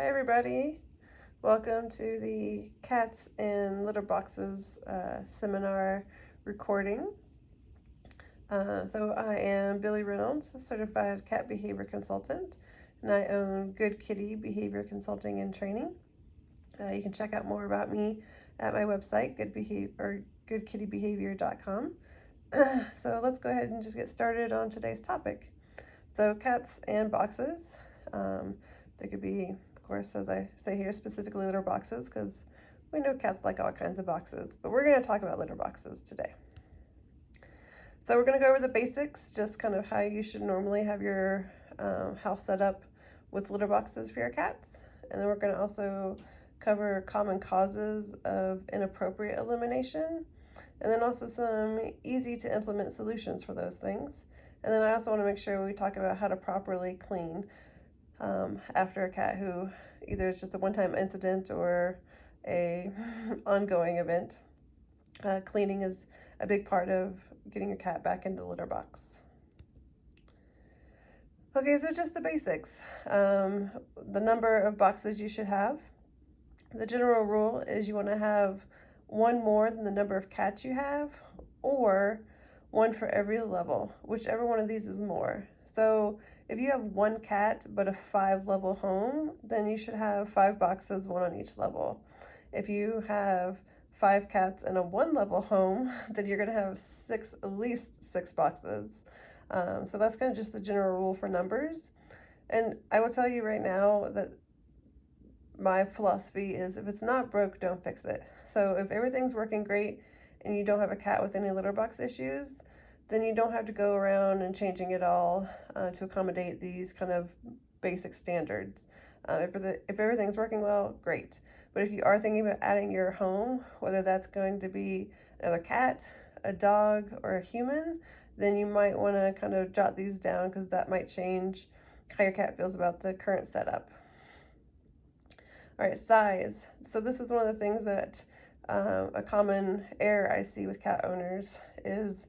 Hi everybody, welcome to the Cats and Litter Boxes seminar recording. So I am Billy Reynolds, a certified cat behavior consultant, and I own Good Kitty Behavior Consulting and Training. You can check out more about me at my website, goodkittybehavior.com. So let's go ahead and just get started on today's topic. So cats and boxes. They could be, of course, as I say here, specifically litter boxes, because we know cats like all kinds of boxes, but we're going to talk about litter boxes today. So we're going to go over the basics, just kind of how you should normally have your house set up with litter boxes for your cats. And then we're going to also cover common causes of inappropriate elimination, and then also some easy to implement solutions for those things. And then I also want to make sure we talk about how to properly clean after a cat who either it's just a one-time incident or a ongoing event. Cleaning is a big part of getting your cat back into the litter box. Okay, so just the basics. The number of boxes you should have. The general rule is you want to have one more than the number of cats you have, or one for every level, whichever one of these is more. So if you have one cat but a 5-level home, then you should have 5 boxes, one on each level. If you have 5 cats in a 1-level home, then you're going to have at least 6 boxes. So that's kind of just the general rule for numbers. And I will tell you right now that my philosophy is if it's not broke, don't fix it. So if everything's working great and you don't have a cat with any litter box issues, then you don't have to go around and changing it all to accommodate these kind of basic standards. If everything's working well, great. But if you are thinking about adding your home, whether that's going to be another cat, a dog, or a human, then you might want to kind of jot these down, because that might change how your cat feels about the current setup. All right, size. So this is one of the things that a common error I see with cat owners is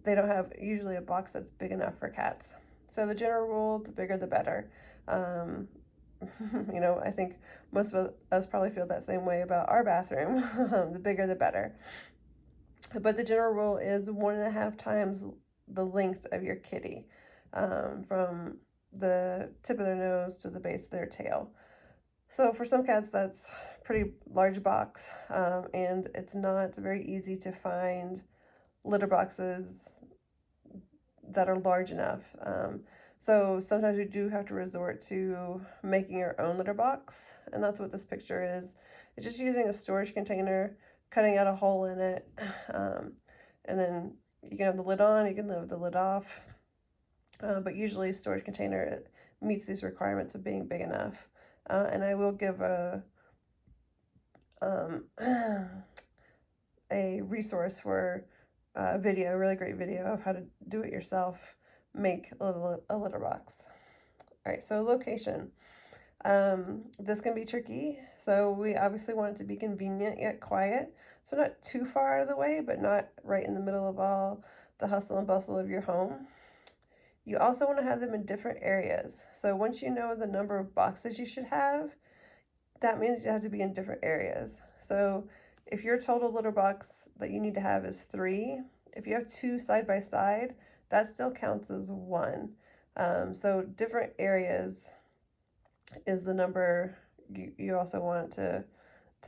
they don't have usually a box that's big enough for cats. So the general rule, the bigger the better. I think most of us probably feel that same way about our bathroom. The bigger the better. But the general rule is 1.5 times the length of your kitty, from the tip of their nose to the base of their tail. So for some cats, that's a pretty large box, and it's not very easy to find litter boxes that are large enough. So sometimes we do have to resort to making our own litter box, and that's what this picture is. It's just using a storage container, cutting out a hole in it, and then you can have the lid on, you can leave the lid off, but usually a storage container meets these requirements of being big enough. And I will give a resource for a video, a really great video of how to do it yourself, make a litter box. All right, so location. This can be tricky. So we obviously want it to be convenient yet quiet. So not too far out of the way, but not right in the middle of all the hustle and bustle of your home. You also want to have them in different areas. So once you know the number of boxes you should have, that means you have to be in different areas. So if your total litter box that you need to have is 3, if you have 2 side by side, that still counts as 1. So different areas is the number you also want to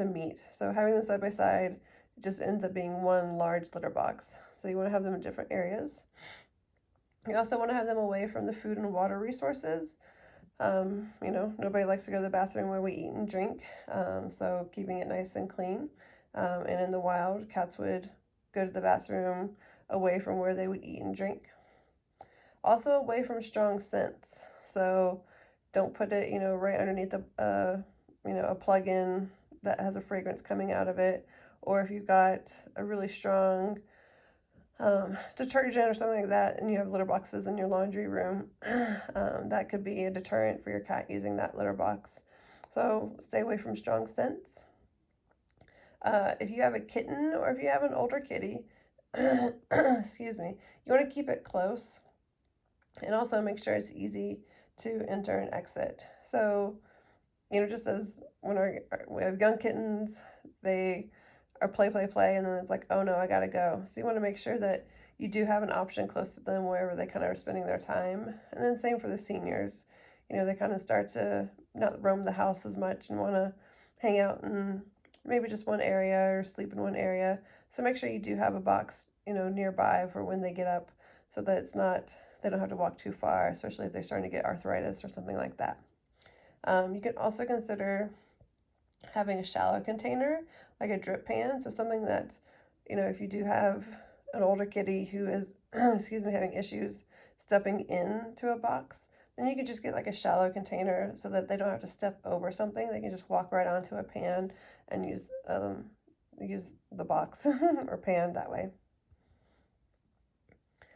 meet. So having them side by side just ends up being one large litter box. So you want to have them in different areas. You also want to have them away from the food and water resources. Nobody likes to go to the bathroom where we eat and drink, so keeping it nice and clean. And in the wild, cats would go to the bathroom away from where they would eat and drink. Also away from strong scents. So don't put it, right underneath a plug-in that has a fragrance coming out of it. Or if you've got a really strong detergent or something like that, and you have litter boxes in your laundry room, that could be a deterrent for your cat using that litter box. So stay away from strong scents. If you have a kitten or if you have an older kitty, excuse me, you want to keep it close, and also make sure it's easy to enter and exit. So just as when we have young kittens, they are play, play, play, and then it's like, oh no, I gotta go. So you want to make sure that you do have an option close to them wherever they kind of are spending their time. And then same for the seniors. They kind of start to not roam the house as much and want to hang out in maybe just one area or sleep in one area. So make sure you do have a box, nearby for when they get up so that they don't have to walk too far, especially if they're starting to get arthritis or something like that. You can also consider having a shallow container, like a drip pan. So something that, if you do have an older kitty who is, excuse me, having issues stepping into a box, then you could just get like a shallow container so that they don't have to step over something. They can just walk right onto a pan and use the box or pan that way.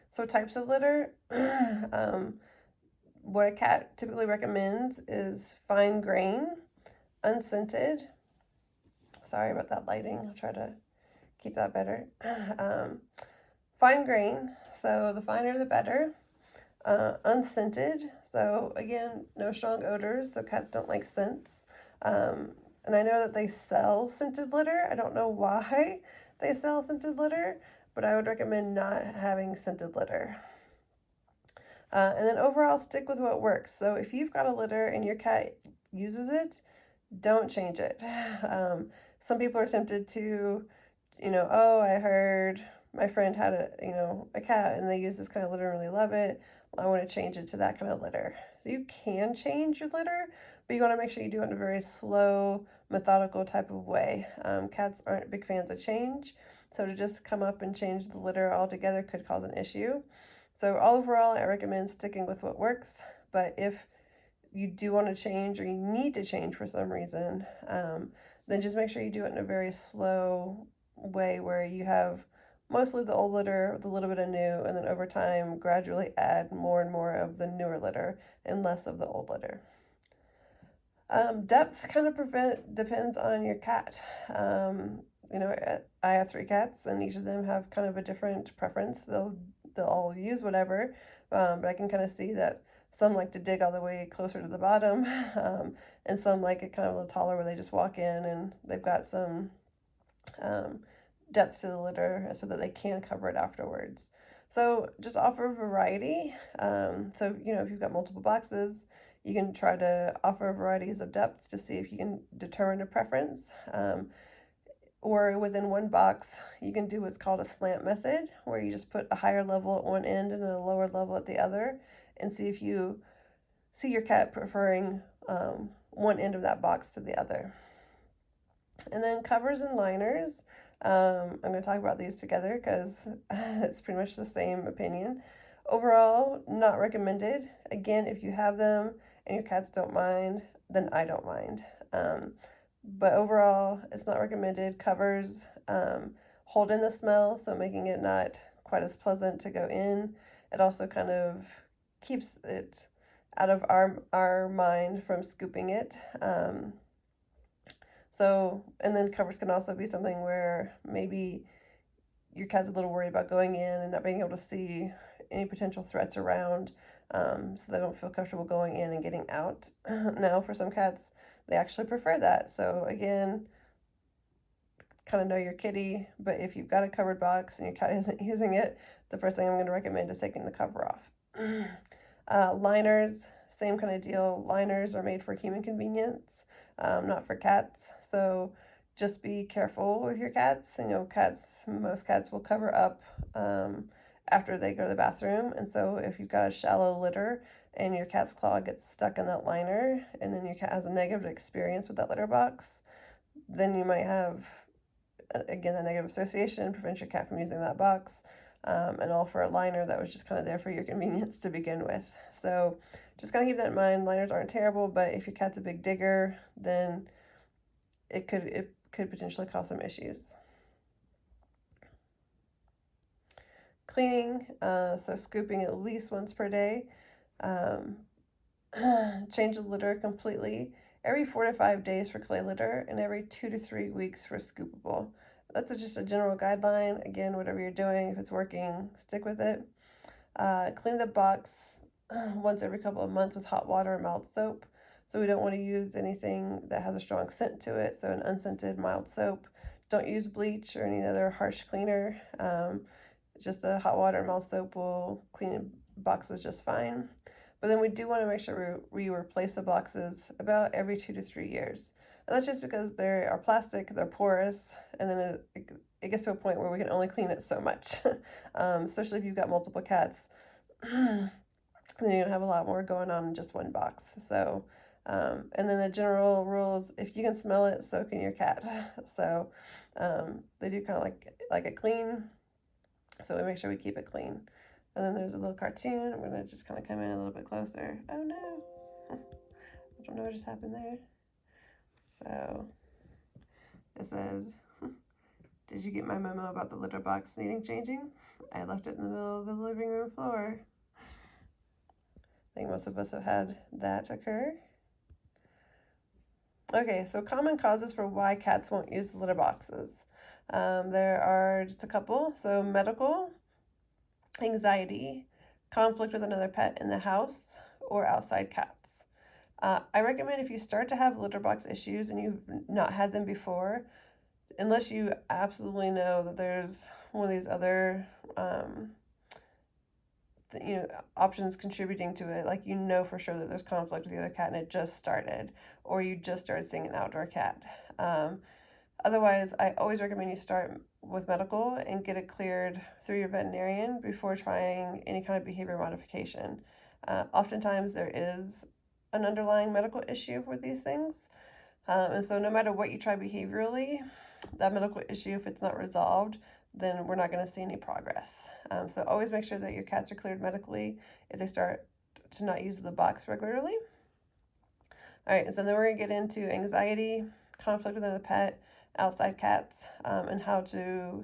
So types of litter, what a cat typically recommends is fine grain, unscented. Sorry about that lighting. I'll try to keep that better. Fine grain, so the finer the better. Unscented, so again, no strong odors, so cats don't like scents. And I know that they sell scented litter. I don't know why they sell scented litter, but I would recommend not having scented litter. And then overall, stick with what works. So if you've got a litter and your cat uses it, don't change it. Some people are tempted to, oh, I heard my friend had a cat and they use this kind of litter and really love it. I want to change it to that kind of litter. So you can change your litter, but you want to make sure you do it in a very slow, methodical type of way. Cats aren't big fans of change, so to just come up and change the litter altogether could cause an issue. So overall, I recommend sticking with what works, but if you do want to change or you need to change for some reason, then just make sure you do it in a very slow way where you have mostly the old litter with a little bit of new, and then over time gradually add more and more of the newer litter and less of the old litter. Depth kind of depends on your cat. I have 3 cats, and each of them have kind of a different preference. They'll all use whatever, but I can kind of see that some like to dig all the way closer to the bottom, and some like it kind of a little taller where they just walk in and they've got some depth to the litter so that they can cover it afterwards. So just offer a variety. So, if you've got multiple boxes, you can try to offer varieties of depth to see if you can determine a preference. Or within one box, you can do what's called a slant method, where you just put a higher level at one end and a lower level at the other, and see if you see your cat preferring one end of that box to the other. And then covers and liners. I'm going to talk about these together because it's pretty much the same opinion. Overall, not recommended. Again, if you have them and your cats don't mind, then I don't mind. But overall, it's not recommended. Covers hold in the smell, so making it not quite as pleasant to go in. It also kind of keeps it out of our mind from scooping it. And then covers can also be something where maybe your cat's a little worried about going in and not being able to see any potential threats around, so they don't feel comfortable going in and getting out. Now, for some cats, they actually prefer that. So again, kind of know your kitty, but if you've got a covered box and your cat isn't using it, the first thing I'm going to recommend is taking the cover off. Liners, same kind of deal. Liners are made for human convenience, not for cats. So just be careful with your cats. Most cats will cover up after they go to the bathroom. And so if you've got a shallow litter and your cat's claw gets stuck in that liner, and then your cat has a negative experience with that litter box, then you might have, again, a negative association, prevent your cat from using that box. And all for a liner that was just kind of there for your convenience to begin with. So just kind of keep that in mind. Liners aren't terrible, but if your cat's a big digger, then it could potentially cause some issues. Cleaning, so scooping at least once per day. Change the litter completely every 4 to 5 days for clay litter, and every 2 to 3 weeks for scoopable. That's just a general guideline. Again, whatever you're doing, if it's working, stick with it. Clean the box once every couple of months with hot water and mild soap. So we don't want to use anything that has a strong scent to it. So an unscented mild soap. Don't use bleach or any other harsh cleaner. Just a hot water and mild soap will clean boxes just fine. But then we do want to make sure we replace the boxes about every 2 to 3 years. And that's just because they are plastic, they're porous, and then it gets to a point where we can only clean it so much. Especially if you've got multiple cats, then you're going to have a lot more going on in just one box. So, and then the general rules, if you can smell it, so can your cat. So they do kind of like it clean. So we make sure we keep it clean. And then there's a little cartoon. I'm going to just kind of come in a little bit closer. Oh no. I don't know what just happened there. So it says, did you get my memo about the litter box needing changing? I left it in the middle of the living room floor. I think most of us have had that occur. Okay, so common causes for why cats won't use litter boxes. There are just a couple. So medical, anxiety, conflict with another pet in the house, or outside cats. I recommend if you start to have litter box issues and you've not had them before, unless you absolutely know that there's one of these other options contributing to it, like for sure that there's conflict with the other cat and it just started, or you just started seeing an outdoor cat. Otherwise, I always recommend you start with medical and get it cleared through your veterinarian before trying any kind of behavior modification. Oftentimes there is an underlying medical issue with these things. And so no matter what you try behaviorally, that medical issue, if it's not resolved, then we're not going to see any progress. So always make sure that your cats are cleared medically if they start to not use the box regularly. All right, so then we're going to get into anxiety, conflict with another pet, outside cats, and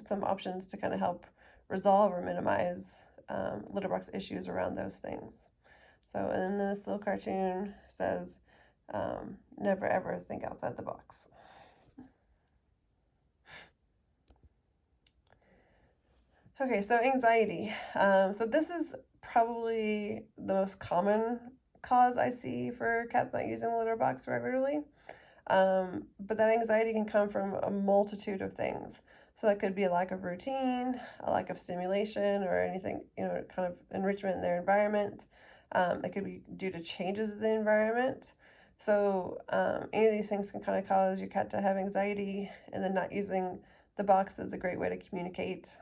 some options to kind of help resolve or minimize litter box issues around those things. So, and then this little cartoon says, never ever think outside the box. Okay, so anxiety. So this is probably the most common cause I see for cats not using the litter box regularly. But that anxiety can come from a multitude of things. So that could be a lack of routine, a lack of stimulation, or anything, kind of enrichment in their environment. It could be due to changes in the environment. So any of these things can kind of cause your cat to have anxiety, and then not using the box is a great way to communicate,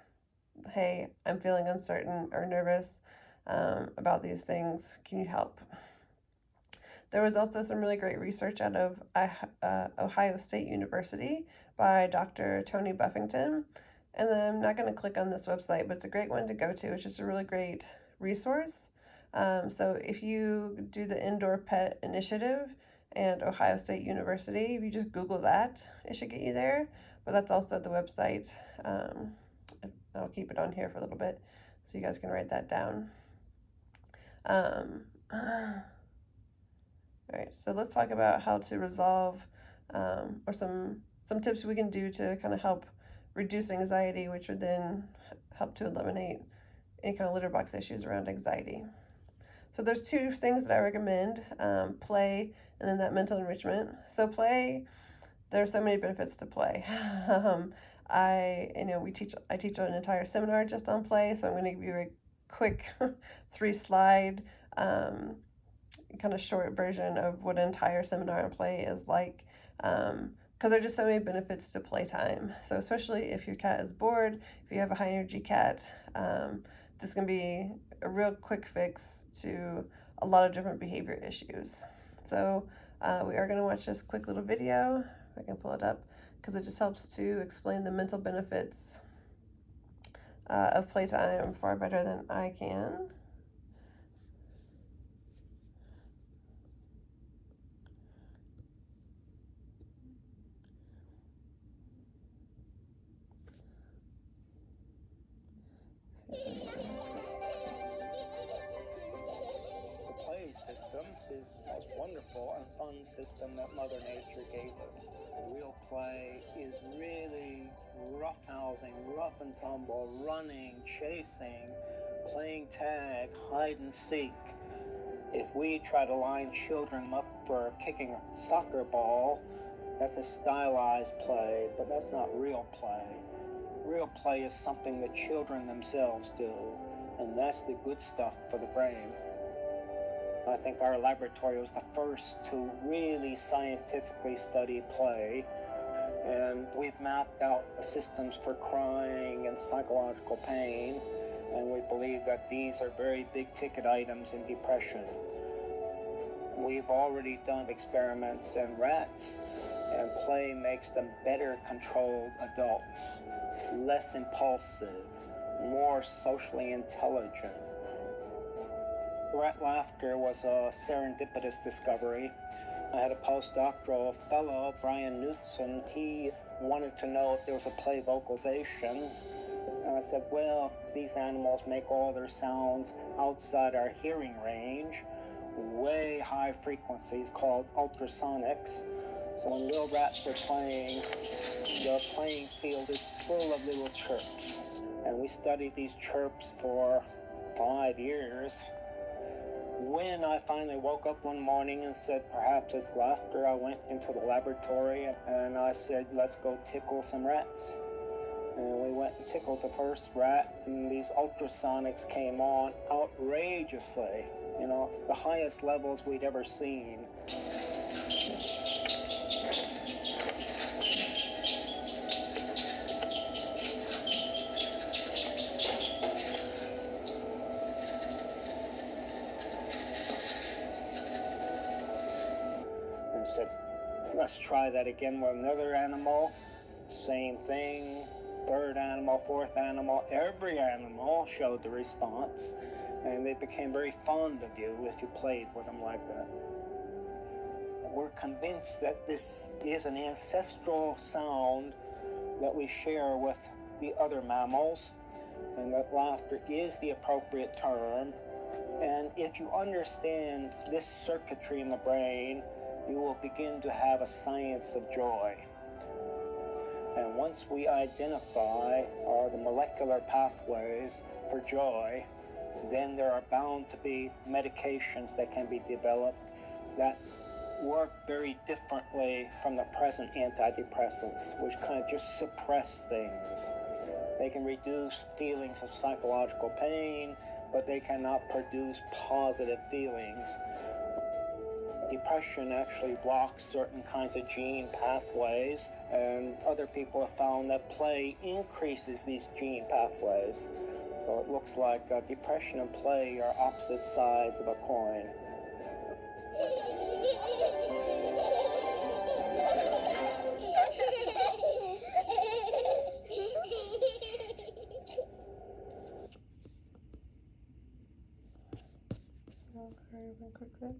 hey, I'm feeling uncertain or nervous about these things. Can you help? There was also some really great research out of Ohio State University by Dr. Tony Buffington. And then I'm not going to click on this website, but it's a great one to go to. It's just a really great resource. So if you do the Indoor Pet Initiative and Ohio State University, if you just Google that, it should get you there. But that's also the website. I'll keep it on here for a little bit so you guys can write that down. All right, so let's talk about how to resolve or some tips we can do to kind of help reduce anxiety, which would then help to eliminate any kind of litter box issues around anxiety. So there's two things that I recommend, play and then that mental enrichment. So play, there's so many benefits to play. I teach an entire seminar just on play, so I'm going to give you a quick 3-slide kind of short version of what an entire seminar on play is like, because there are just so many benefits to playtime. So especially if your cat is bored, if you have a high energy cat, this can be a real quick fix to a lot of different behavior issues. So we are going to watch this quick little video. I can pull it up because it just helps to explain the mental benefits of playtime far better than I can. Play system is the most wonderful and fun system that Mother Nature gave us. Real play is really roughhousing, rough and tumble, running, chasing, playing tag, hide and seek. If we try to line children up for kicking a soccer ball, that's a stylized play, but that's not real play. Real play is something that children themselves do, and that's the good stuff for the brain. I think our laboratory was the first to really scientifically study play, and we've mapped out systems for crying and psychological pain, and we believe that these are very big ticket items in depression. We've already done experiments in rats, and play makes them better controlled adults, less impulsive, more socially intelligent. Rat laughter was a serendipitous discovery. I had a postdoctoral fellow, Brian Knutson. He wanted to know if there was a play vocalization. And I said, well, these animals make all their sounds outside our hearing range, way high frequencies called ultrasonics. So when little rats are playing, the playing field is full of little chirps. And we studied these chirps for 5 years. When I finally woke up one morning and said, perhaps it's laughter, I went into the laboratory and I said, let's go tickle some rats. And we went and tickled the first rat, and these ultrasonics came on outrageously, the highest levels we'd ever seen. And said, let's try that again with another animal. Same thing. Third animal, fourth animal, every animal showed the response, and they became very fond of you if you played with them like that. We're convinced that this is an ancestral sound that we share with the other mammals, and that laughter is the appropriate term. And if you understand this circuitry in the brain, you will begin to have a science of joy. And once we identify the molecular pathways for joy, then there are bound to be medications that can be developed that work very differently from the present antidepressants, which kind of just suppress things. They can reduce feelings of psychological pain, but they cannot produce positive feelings. Depression actually blocks certain kinds of gene pathways, and other people have found that play increases these gene pathways. So it looks like depression and play are opposite sides of a coin. Real quick there.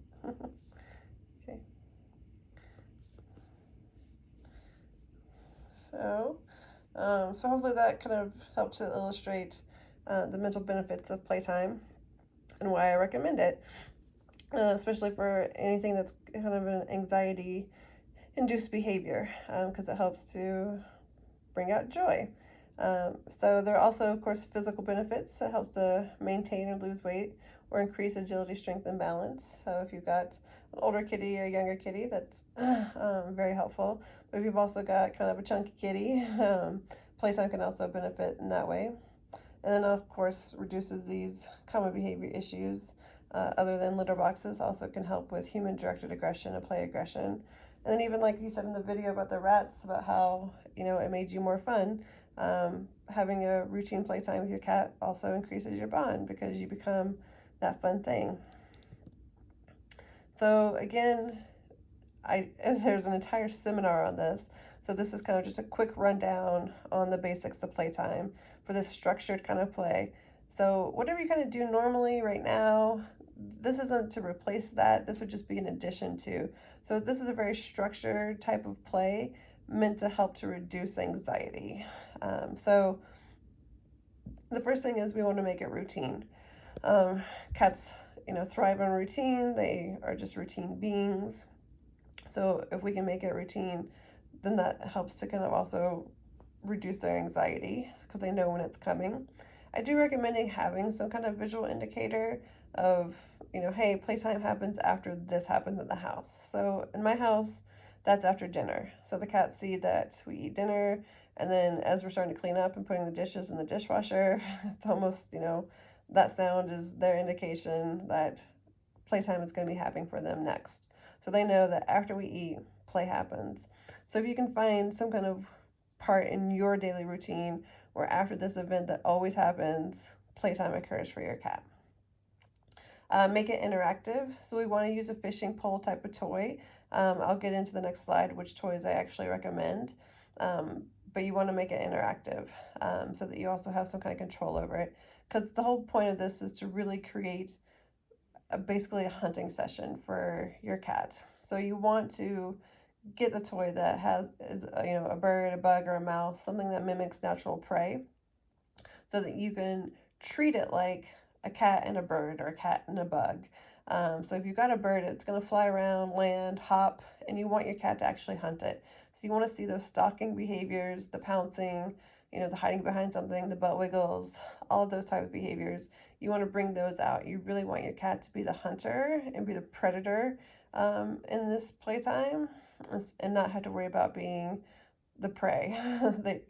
Okay. So hopefully that kind of helps to illustrate the mental benefits of playtime and why I recommend it, especially for anything that's kind of an anxiety-induced behavior, because it helps to bring out joy. So there are also, of course, physical benefits. It helps to maintain or lose weight or increase agility, strength, and balance. So if you've got an older kitty or a younger kitty, that's very helpful. But if you've also got kind of a chunky kitty, playtime can also benefit in that way. And then, of course, reduces these common behavior issues other than litter boxes. Also can help with human-directed aggression and play aggression. And then even like you said in the video about the rats, about how, it made you more fun. Having a routine playtime with your cat also increases your bond because you become that fun thing. So again, there's an entire seminar on this. So this is kind of just a quick rundown on the basics of playtime for this structured kind of play. So whatever you kind of do normally right now, this isn't to replace that. This would just be an addition to. So this is a very structured type of play meant to help to reduce anxiety. So the first thing is we want to make it routine. Cats, thrive on routine. They are just routine beings. So if we can make it routine, then that helps to kind of also reduce their anxiety because they know when it's coming. I do recommend having some kind of visual indicator of, hey, playtime happens after this happens in the house. So in my house, that's after dinner. So the cats see that we eat dinner, and then as we're starting to clean up and putting the dishes in the dishwasher, it's almost, that sound is their indication that playtime is going to be happening for them next. So they know that after we eat, play happens. So if you can find some kind of part in your daily routine where after this event that always happens, playtime occurs for your cat. Make it interactive. So we want to use a fishing pole type of toy. I'll get into the next slide which toys I actually recommend. But you want to make it interactive so that you also have some kind of control over it. Because the whole point of this is to really create basically a hunting session for your cat. So you want to get the toy that is a bird, a bug, or a mouse, something that mimics natural prey, so that you can treat it like a cat and a bird or a cat and a bug. So if you've got a bird, it's going to fly around, land, hop, and you want your cat to actually hunt it. So you want to see those stalking behaviors, the pouncing, the hiding behind something, the butt wiggles, all of those type of behaviors. You want to bring those out. You really want your cat to be the hunter and be the predator in this playtime, and not have to worry about being the prey.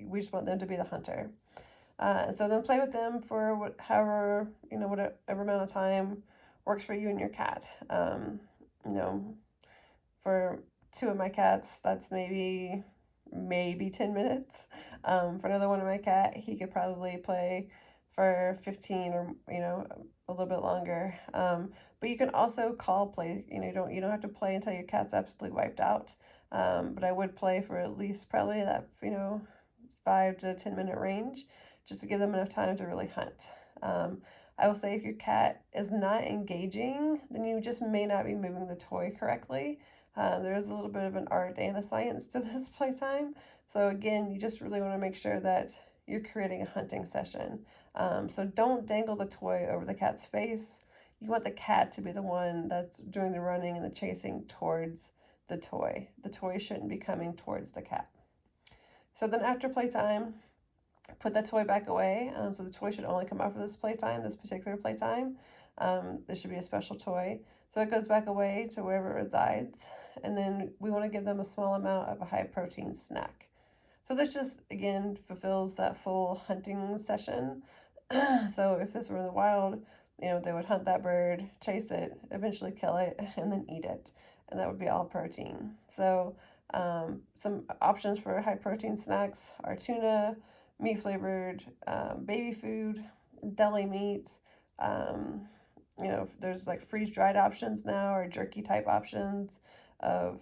We just want them to be the hunter. So then play with them for whatever amount of time works for you and your cat. You know, for two of my cats, that's maybe 10 minutes. For another one of my cat, he could probably play for 15 or a little bit longer. But you can also call play. You don't have to play until your cat's absolutely wiped out. But I would play for at least probably that 5 to 10 minute range, just to give them enough time to really hunt. I will say if your cat is not engaging, then you just may not be moving the toy correctly. There is a little bit of an art and a science to this playtime. So again, you just really want to make sure that you're creating a hunting session. So don't dangle the toy over the cat's face. You want the cat to be the one that's doing the running and the chasing towards the toy. The toy shouldn't be coming towards the cat. So then after playtime, put that toy back away. So the toy should only come out for this playtime, this particular playtime. This should be a special toy. So it goes back away to wherever it resides. And then we want to give them a small amount of a high protein snack. So this just, again, fulfills that full hunting session. So if this were in the wild, they would hunt that bird, chase it, eventually kill it, and then eat it. And that would be all protein. So some options for high protein snacks are tuna, meat flavored baby food, deli meats. There's like freeze dried options now, or jerky type options of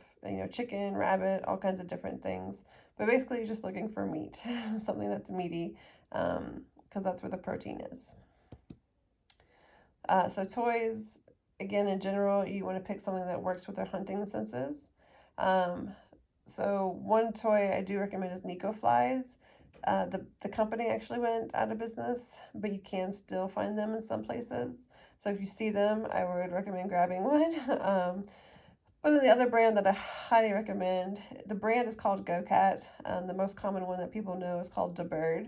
chicken, rabbit, all kinds of different things. But basically, you're just looking for meat, something that's meaty, because that's where the protein is. So toys, again, in general, you want to pick something that works with their hunting senses. So one toy I do recommend is Nico Flies. The company actually went out of business, but you can still find them in some places. So if you see them, I would recommend grabbing one. But then the other brand that I highly recommend, the brand is called GoCat. The most common one that people know is called DeBird.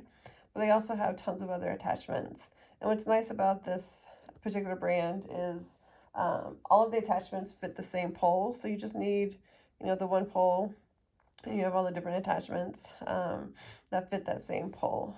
But they also have tons of other attachments. And what's nice about this particular brand is all of the attachments fit the same pole. So you just need, the one pole, and you have all the different attachments that fit that same pole.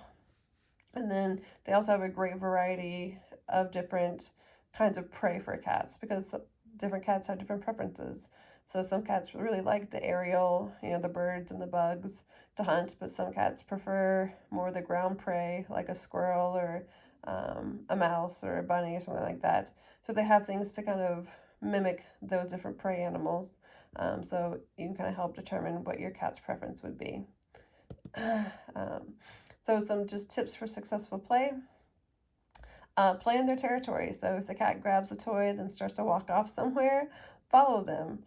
And then they also have a great variety of different kinds of prey for cats, because different cats have different preferences. So some cats really like the aerial, the birds and the bugs to hunt, but some cats prefer more the ground prey, like a squirrel or a mouse or a bunny or something like that. So they have things to kind of mimic those different prey animals. So you can kind of help determine what your cat's preference would be. So some just tips for successful play. Play in their territory. So if the cat grabs a toy, then starts to walk off somewhere, follow them.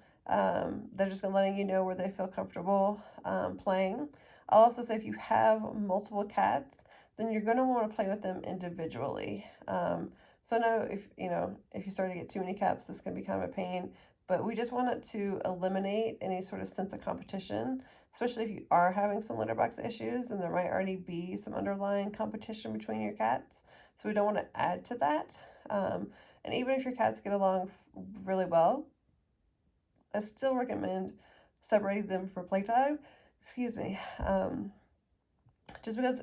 They're just gonna letting you know where they feel comfortable playing. I'll also say if you have multiple cats, then you're gonna want to play with them individually. So no, if you start to get too many cats, this can be kind of a pain. But we just want it to eliminate any sort of sense of competition, especially if you are having some litter box issues and there might already be some underlying competition between your cats. So we don't want to add to that. And even if your cats get along really well, I still recommend separating them for playtime. Excuse me. Just because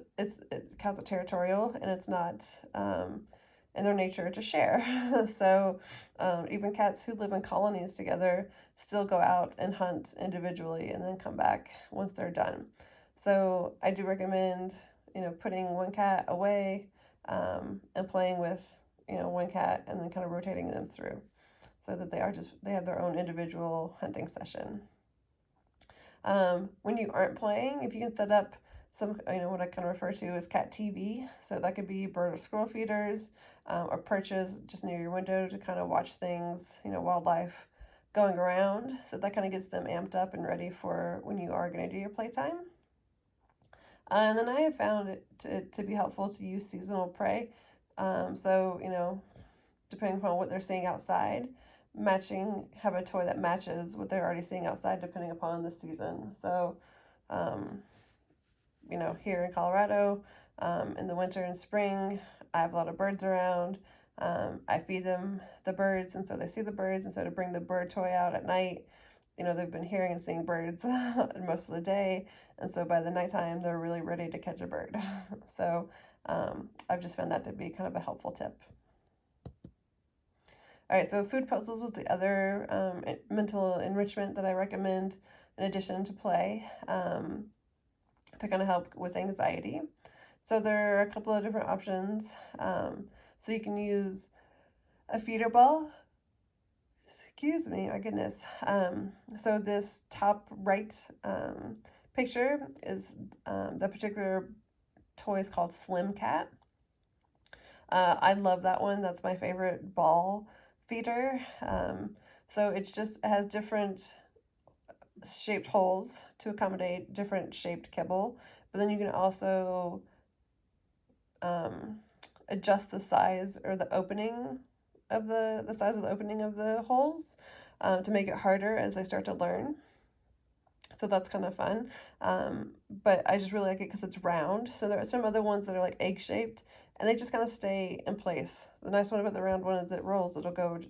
cats are territorial and it's not in their nature to share. So even cats who live in colonies together still go out and hunt individually and then come back once they're done. So I do recommend, putting one cat away and playing with, one cat and then kind of rotating them through so that they have their own individual hunting session. When you aren't playing, if you can set up some, what I kind of refer to as cat TV. So that could be bird or squirrel feeders or perches just near your window to kind of watch things, wildlife going around. So that kind of gets them amped up and ready for when you are going to do your playtime. And then I have found it to be helpful to use seasonal prey. So, depending upon what they're seeing outside, have a toy that matches what they're already seeing outside depending upon the season. So, um, here in Colorado, in the winter and spring, I have a lot of birds around. I feed them the birds, and so they see the birds, and so to bring the bird toy out at night, they've been hearing and seeing birds most of the day, and so by the nighttime, they're really ready to catch a bird. So I've just found that to be kind of a helpful tip. All right, so food puzzles was the other mental enrichment that I recommend in addition to play to kind of help with anxiety. So there are a couple of different options. So you can use a feeder ball. Excuse me, my goodness. So this top right picture is the particular toy is called Slim Cat. I love that one. That's my favorite ball feeder. So it has different shaped holes to accommodate different shaped kibble, but then you can also adjust the size or the opening of the size of the opening of the holes to make it harder as they start to learn. So that's kind of fun. But I just really like it because it's round. So there are some other ones that are like egg shaped and they just kind of stay in place. The nice one about the round one is it rolls, it'll go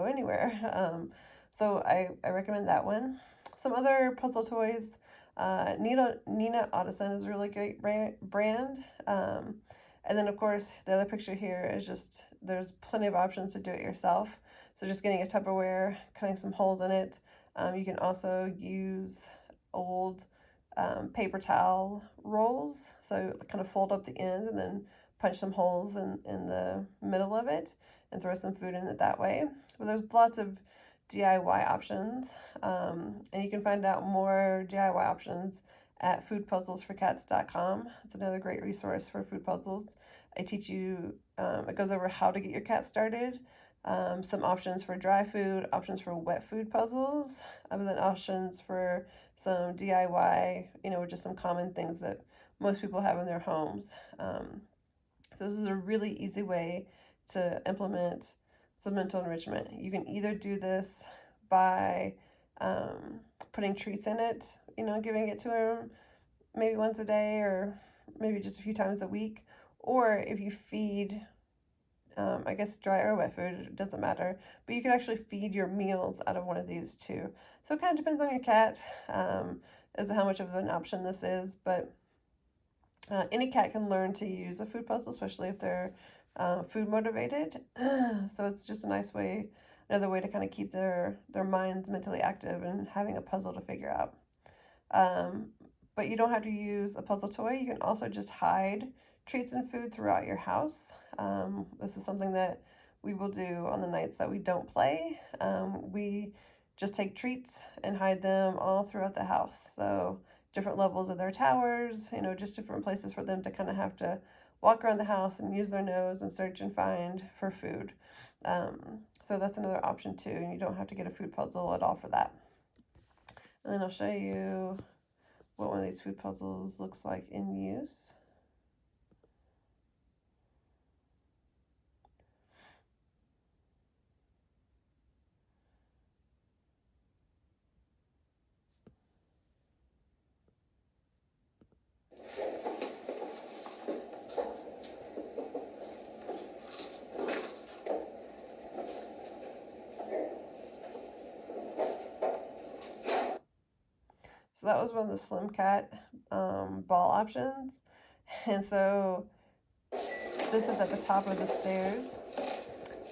anywhere. So I recommend that one. Some other puzzle toys. Nina Addison is a really great brand. And then of course the other picture here is just there's plenty of options to do it yourself. So just getting a Tupperware, cutting some holes in it. You can also use old paper towel rolls, so kind of fold up the ends and then punch some holes in the middle of it and throw some food in it that way. But there's lots of DIY options, and you can find out more DIY options at foodpuzzlesforcats.com. It's another great resource for food puzzles. I teach you, it goes over how to get your cat started, some options for dry food, options for wet food puzzles, and then options for some DIY, just some common things that most people have in their homes. So this is a really easy way to implement some mental enrichment. You can either do this by putting treats in it, giving it to them maybe once a day or maybe just a few times a week, or if you feed I guess dry or wet food, it doesn't matter. But you can actually feed your meals out of one of these too. So it kind of depends on your cat as to how much of an option this is. But any cat can learn to use a food puzzle, especially if they're food motivated. So it's just a nice way, another way to kind of keep their minds mentally active and having a puzzle to figure out. But you don't have to use a puzzle toy. You can also just hide treats and food throughout your house. This is something that we will do on the nights that we don't play. We just take treats and hide them all throughout the house. So different levels of their towers, just different places for them to kind of have to walk around the house and use their nose and search and find for food. So that's another option too, and you don't have to get a food puzzle at all for that. And then I'll show you what one of these food puzzles looks like in use. So that was one of the Slim Cat ball options. And so this is at the top of the stairs.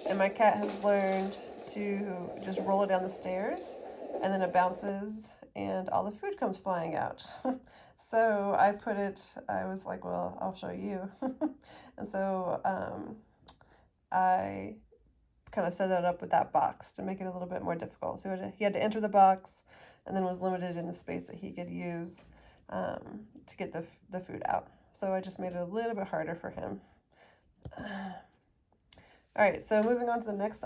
And my cat has learned to just roll it down the stairs, and then it bounces and all the food comes flying out. So I was like, well, I'll show you. And so I kind of set it up with that box to make it a little bit more difficult. So he had to enter the box and then was limited in the space that he could use to get the food out. So I just made it a little bit harder for him. All right, so moving on to the next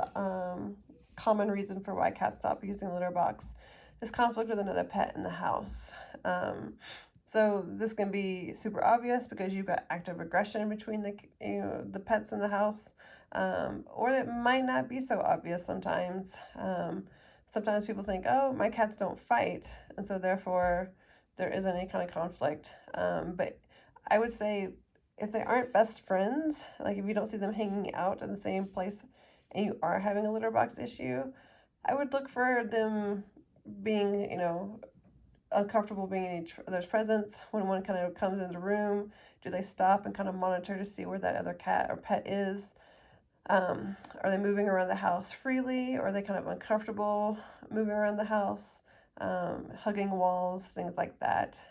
common reason for why cats stop using a litter box is conflict with another pet in the house. So this can be super obvious because you've got active aggression between the pets in the house, or it might not be so obvious sometimes. Sometimes people think, oh, my cats don't fight, and so therefore there isn't any kind of conflict. But I would say if they aren't best friends, like if you don't see them hanging out in the same place and you are having a litter box issue, I would look for them being, uncomfortable being in each other's presence. When one kind of comes into the room, do they stop and kind of monitor to see where that other cat or pet is? Are they moving around the house freely, or are they kind of uncomfortable moving around the house, hugging walls, things like that?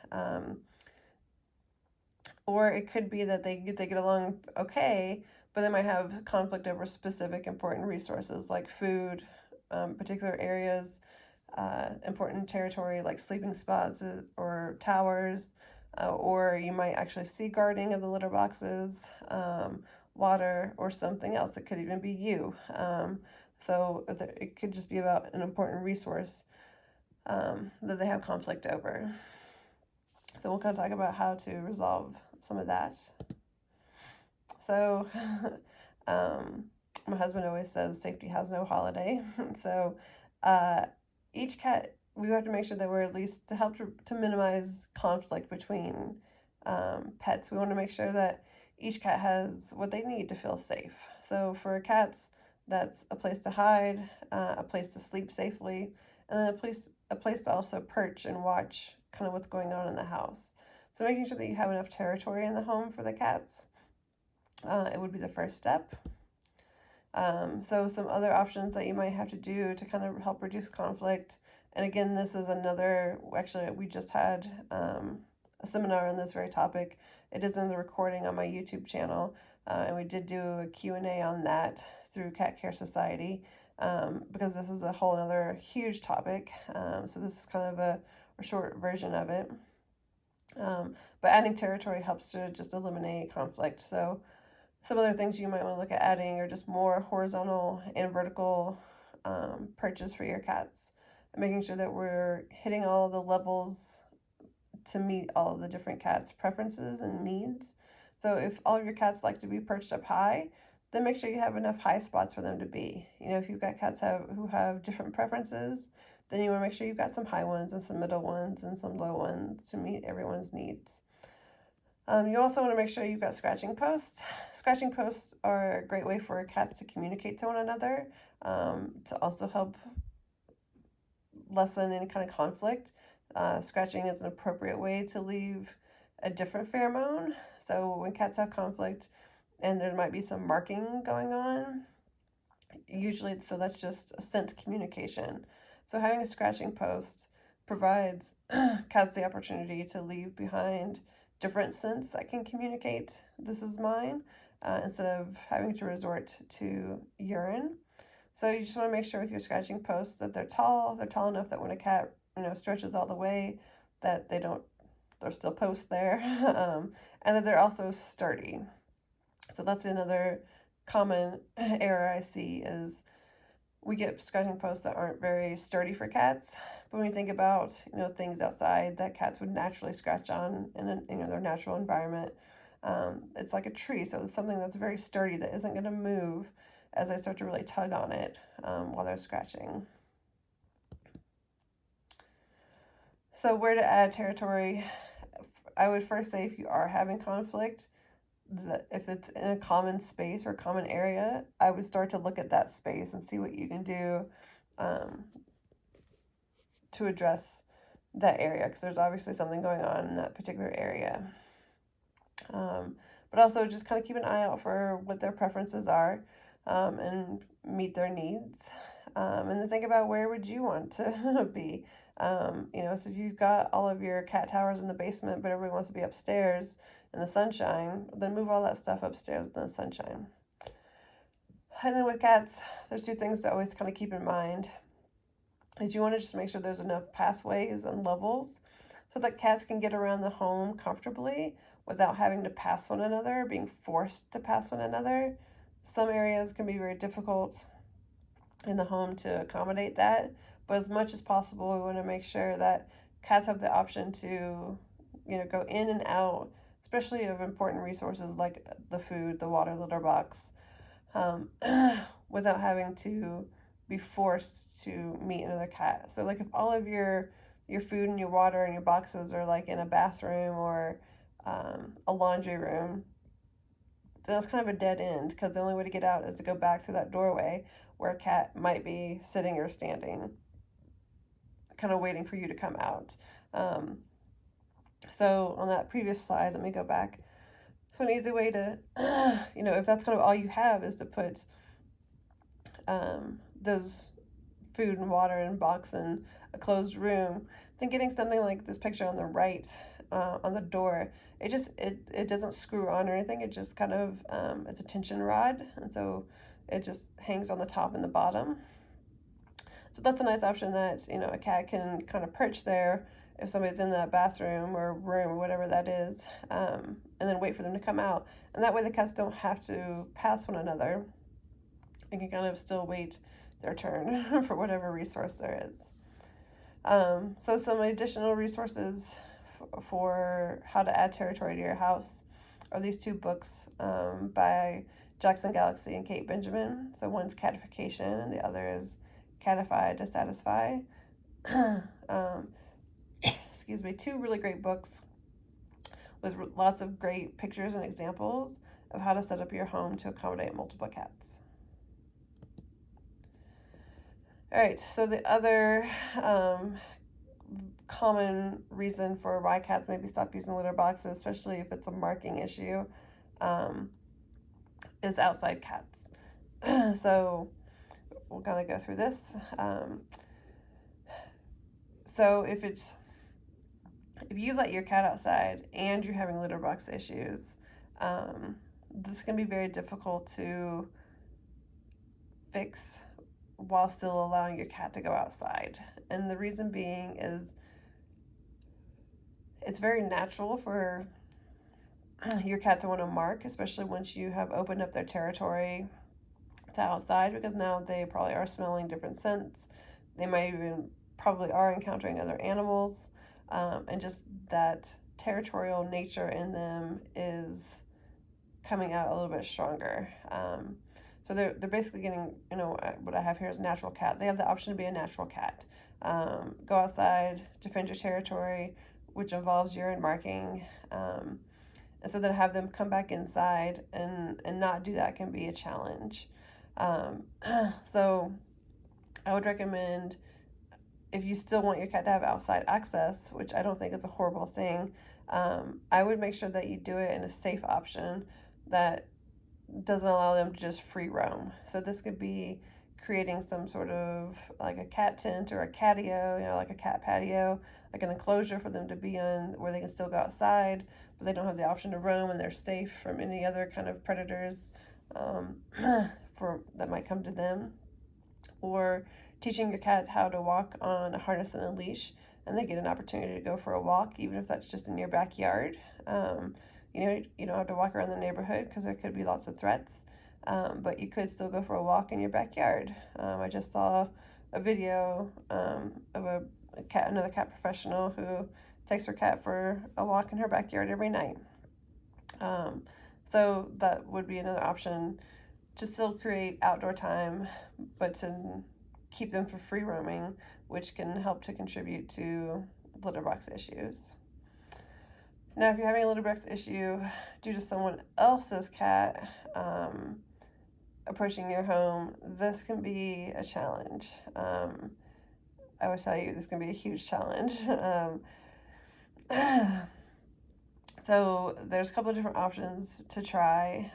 Or it could be that they get along okay, but they might have conflict over specific important resources like food, particular areas, important territory like sleeping spots or towers, or you might actually see guarding of the litter boxes, water, or something else. It could even be you. So it could just be about an important resource that they have conflict over. So we'll kind of talk about how to resolve some of that. So my husband always says safety has no holiday. So each cat, we have to make sure that we're at least to help to minimize conflict between pets. We want to make sure that each cat has what they need to feel safe. So for cats, that's a place to hide, a place to sleep safely, and then a place to also perch and watch kind of what's going on in the house. So making sure that you have enough territory in the home for the cats, it would be the first step. So some other options that you might have to do to kind of help reduce conflict. And again, this is actually we just had a seminar on this very topic. It is in the recording on my YouTube channel. And we did do a Q&A on that through Cat Care Society, because this is a whole other huge topic. So this is kind of a short version of it. But adding territory helps to just eliminate conflict. So some other things you might want to look at adding are just more horizontal and vertical perches for your cats, and making sure that we're hitting all the levels to meet all of the different cats' preferences and needs. So if all of your cats like to be perched up high, then make sure you have enough high spots for them to be. If you've got cats who have different preferences, then you want to make sure you've got some high ones and some middle ones and some low ones to meet everyone's needs. You also want to make sure you've got scratching posts. Scratching posts are a great way for cats to communicate to one another, to also help lessen any kind of conflict. Scratching is an appropriate way to leave a different pheromone. So when cats have conflict and there might be some marking going on, usually, so that's just a scent communication. So having a scratching post provides cats the opportunity to leave behind different scents that can communicate this is mine, instead of having to resort to urine. So you just want to make sure with your scratching posts that they're tall enough that when a cat stretches all the way, that they're still posts there, and that they're also sturdy. So that's another common error I see is we get scratching posts that aren't very sturdy for cats. But when you think about things outside that cats would naturally scratch on in their natural environment, it's like a tree. So it's something that's very sturdy that isn't going to move as I start to really tug on it while they're scratching. So where to add territory? I would first say if you are having conflict, if it's in a common space or common area, I would start to look at that space and see what you can do to address that area, because there's obviously something going on in that particular area. But also just kind of keep an eye out for what their preferences are, and meet their needs. And then think about where would you want to be. So if you've got all of your cat towers in the basement, but everybody wants to be upstairs in the sunshine, then move all that stuff upstairs in the sunshine. And then with cats, there's two things to always kind of keep in mind. Is you want to just make sure there's enough pathways and levels so that cats can get around the home comfortably without having to pass one another, being forced to pass one another. Some areas can be very difficult in the home to accommodate that, but as much as possible, we want to make sure that cats have the option to, go in and out, especially of important resources like the food, the water, litter box, um, without having to be forced to meet another cat. So like if all of your food and your water and your boxes are like in a bathroom or a laundry room, then it's kind of a dead end, because the only way to get out is to go back through that doorway where a cat might be sitting or standing, kind of waiting for you to come out. Um, so on that previous slide, let me go back. So an easy way to, if that's kind of all you have is to put those food and water and box in a closed room, then getting something like this picture on the right, on the door, it doesn't screw on or anything. It just kind of it's a tension rod, and so it just hangs on the top and the bottom. So that's a nice option that a cat can kind of perch there if somebody's in that bathroom or room or whatever that is, and then wait for them to come out. And that way the cats don't have to pass one another and can kind of still wait their turn for whatever resource there is. So some additional resources for how to add territory to your house are these two books, by Jackson Galaxy and Kate Benjamin. So one's Catification and the other is Catify to Satisfy. Excuse me, two really great books with lots of great pictures and examples of how to set up your home to accommodate multiple cats. All right, so the other common reason for why cats maybe stop using litter boxes, especially if it's a marking issue, is outside cats. So we're gonna go through this. So if you let your cat outside and you're having litter box issues, this can be very difficult to fix while still allowing your cat to go outside. And the reason being is it's very natural for your cat to want to mark, especially once you have opened up their territory to outside, because now they probably are smelling different scents. They might even probably are encountering other animals, and just that territorial nature in them is coming out a little bit stronger. So they're basically getting, what I have here is a natural cat. They have the option to be a natural cat. Go outside, defend your territory, which involves urine marking. And so then have them come back inside and not do that can be a challenge. So I would recommend, if you still want your cat to have outside access, which I don't think is a horrible thing, I would make sure that you do it in a safe option that doesn't allow them to just free roam. So this could be creating some sort of like a cat tent or a catio, like a cat patio, like an enclosure for them to be in where they can still go outside, but they don't have the option to roam and they're safe from any other kind of predators that might come to them. Or teaching your cat how to walk on a harness and a leash, and they get an opportunity to go for a walk, even if that's just in your backyard. You don't have to walk around the neighborhood because there could be lots of threats, but you could still go for a walk in your backyard. I just saw a video of another cat professional who takes her cat for a walk in her backyard every night. So that would be another option to still create outdoor time, but to keep them from free roaming, which can help to contribute to litter box issues. Now, if you're having a litter box issue due to someone else's cat approaching your home, this can be a challenge. I will tell you, this is going to be a huge challenge. So there's a couple of different options to try.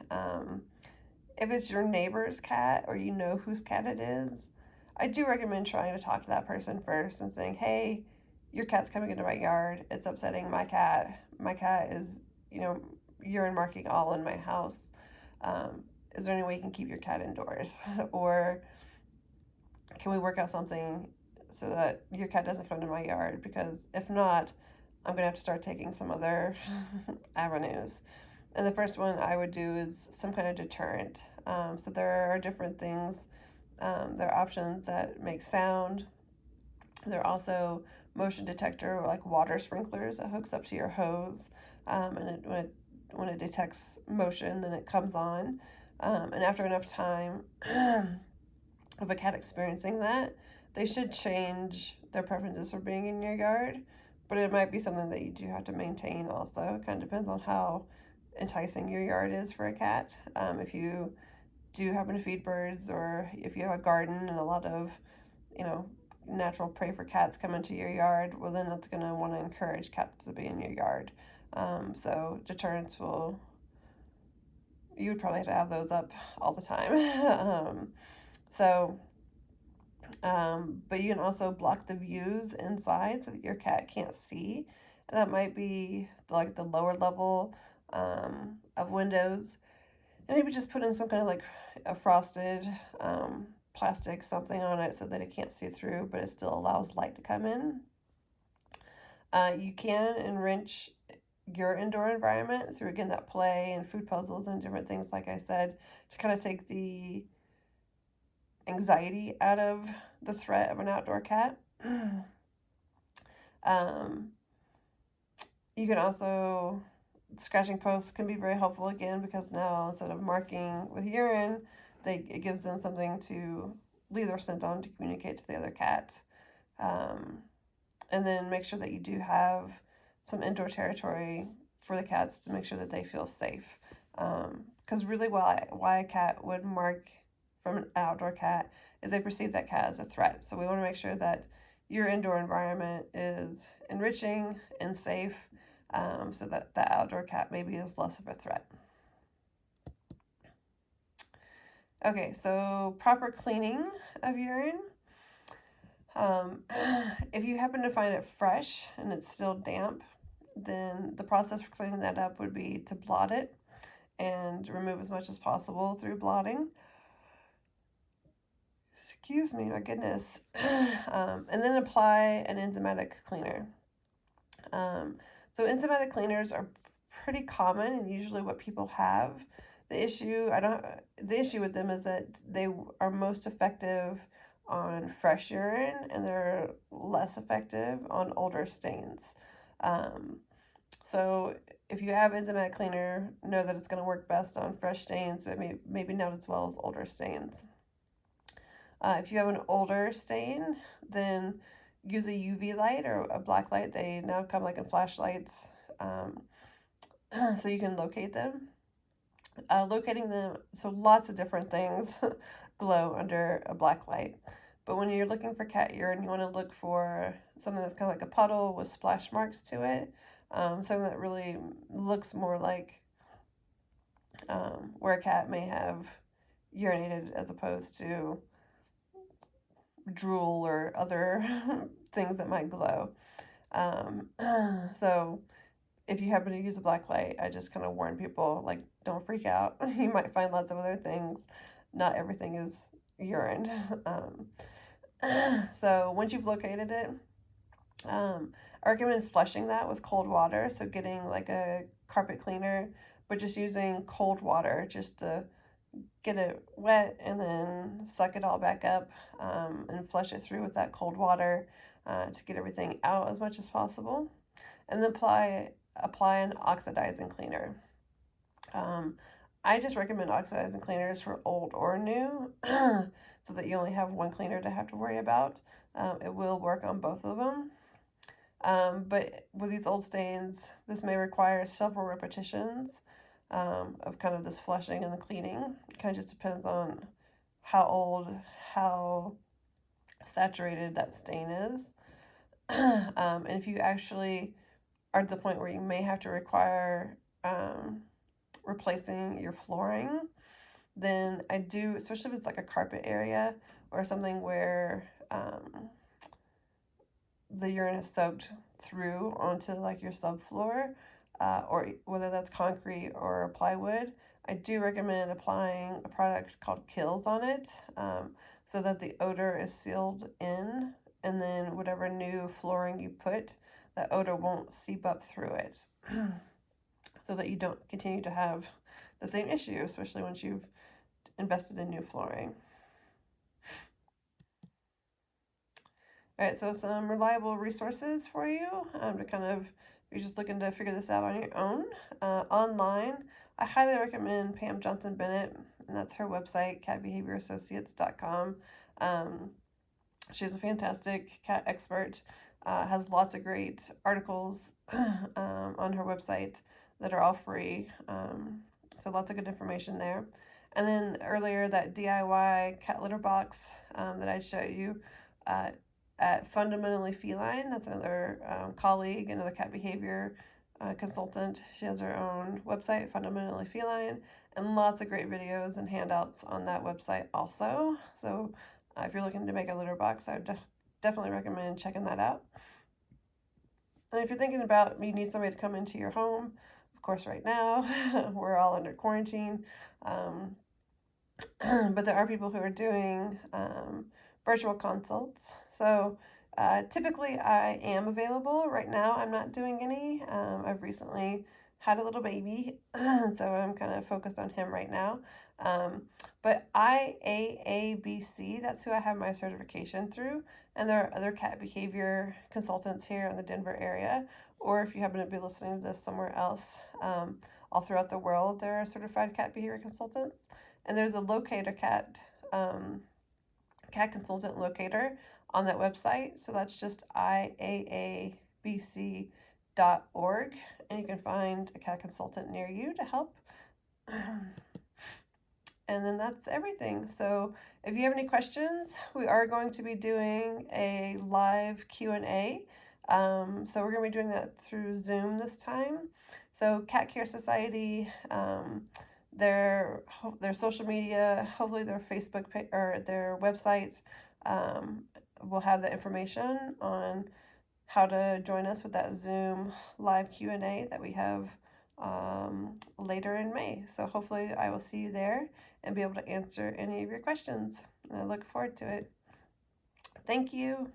If it's your neighbor's cat or you know whose cat it is, I do recommend trying to talk to that person first and saying, hey, your cat's coming into my yard. It's upsetting my cat. My cat is, urine marking all in my house. Is there any way you can keep your cat indoors? Or can we work out something so that your cat doesn't come to my yard? Because if not, I'm going to have to start taking some other avenues. And the first one I would do is some kind of deterrent. So there are different things. There are options that make sound. There are also motion detector, like water sprinklers that hooks up to your hose. And when it detects motion, then it comes on. And after enough time of a cat experiencing that, they should change their preferences for being in your yard. But it might be something that you do have to maintain also. It kind of depends on how enticing your yard is for a cat. If you do happen to feed birds, or if you have a garden and a lot of, natural prey for cats come into your yard, well, then that's going to want to encourage cats to be in your yard. So deterrents you would probably have to have those up all the time. So, but you can also block the views inside so that your cat can't see. And that might be like the lower level of windows. And maybe just put in some kind of like a frosted plastic something on it so that it can't see through, but it still allows light to come in. You can enrich your indoor environment through, again, that play and food puzzles and different things, like I said, to kind of take the anxiety out of the threat of an outdoor cat. You can also, scratching posts can be very helpful, again, because now instead of marking with urine, it gives them something to leave their scent on to communicate to the other cat. And then make sure that you do have some indoor territory for the cats to make sure that they feel safe. Because really, why a cat would mark from an outdoor cat is they perceive that cat as a threat. So we want to make sure that your indoor environment is enriching and safe, so that the outdoor cat maybe is less of a threat. Okay, so proper cleaning of urine. If you happen to find it fresh and it's still damp, then the process for cleaning that up would be to blot it and remove as much as possible through blotting. Excuse me, my goodness. And then apply an enzymatic cleaner. So enzymatic cleaners are pretty common and usually what people have. The issue with them is that they are most effective on fresh urine and they're less effective on older stains. So if you have enzymatic cleaner, know that it's going to work best on fresh stains, but maybe not as well as older stains. If you have an older stain, then use a UV light or a black light. They now come like in flashlights, so you can locate them. Locating them, so lots of different things glow under a black light. But when you're looking for cat urine, you want to look for something that's kind of like a puddle with splash marks to it. Something that really looks more like where a cat may have urinated as opposed to drool or other things that might glow. So if you happen to use a black light, I just kind of warn people, like, don't freak out. You might find lots of other things. Not everything is urine. So once you've located it, I recommend flushing that with cold water. So getting like a carpet cleaner, but just using cold water just to get it wet and then suck it all back up, and flush it through with that cold water to get everything out as much as possible. And then apply an oxidizing cleaner. I just recommend oxidizing cleaners for old or new so that you only have one cleaner to have to worry about. It will work on both of them. But with these old stains, this may require several repetitions of kind of this flushing and the cleaning. It kind of just depends on how old, how saturated that stain is. And if you actually are at the point where you may have to require replacing your flooring, then I do, especially if it's like a carpet area or something where the urine is soaked through onto like your subfloor, or whether that's concrete or plywood, I do recommend applying a product called Kills on it, so that the odor is sealed in, and then whatever new flooring you put, that odor won't seep up through it, so that you don't continue to have the same issue, especially once you've invested in new flooring. All right, so some reliable resources for you to kind of, if you're just looking to figure this out on your own. Online, I highly recommend Pam Johnson Bennett, and that's her website, catbehaviorassociates.com. She's a fantastic cat expert, has lots of great articles on her website that are all free. So lots of good information there. And then earlier, that DIY cat litter box that I showed you at Fundamentally Feline. That's another colleague, another cat behavior consultant. She has her own website, Fundamentally Feline, and lots of great videos and handouts on that website also. So if you're looking to make a litter box, I would definitely recommend checking that out. And if you're thinking about you need somebody to come into your home, of course, right now we're all under quarantine, but there are people who are doing virtual consults. So typically I am available. Right now I'm not doing any. I've recently had a little baby, so I'm kind of focused on him right now. But IAABC, that's who I have my certification through. And there are other cat behavior consultants here in the Denver area, or if you happen to be listening to this somewhere else, all throughout the world, there are certified cat behavior consultants. And there's a locator cat consultant locator on that website. So that's just IAABC.org, and you can find a cat consultant near you to help. And then that's everything. So if you have any questions, we are going to be doing a live Q&A. So we're going to be doing that through Zoom this time. So Cat Care Society, their social media, hopefully their Facebook page or their websites will have the information on how to join us with that Zoom live Q&A that we have later in May. So hopefully I will see you there and be able to answer any of your questions. And I look forward to it. Thank you.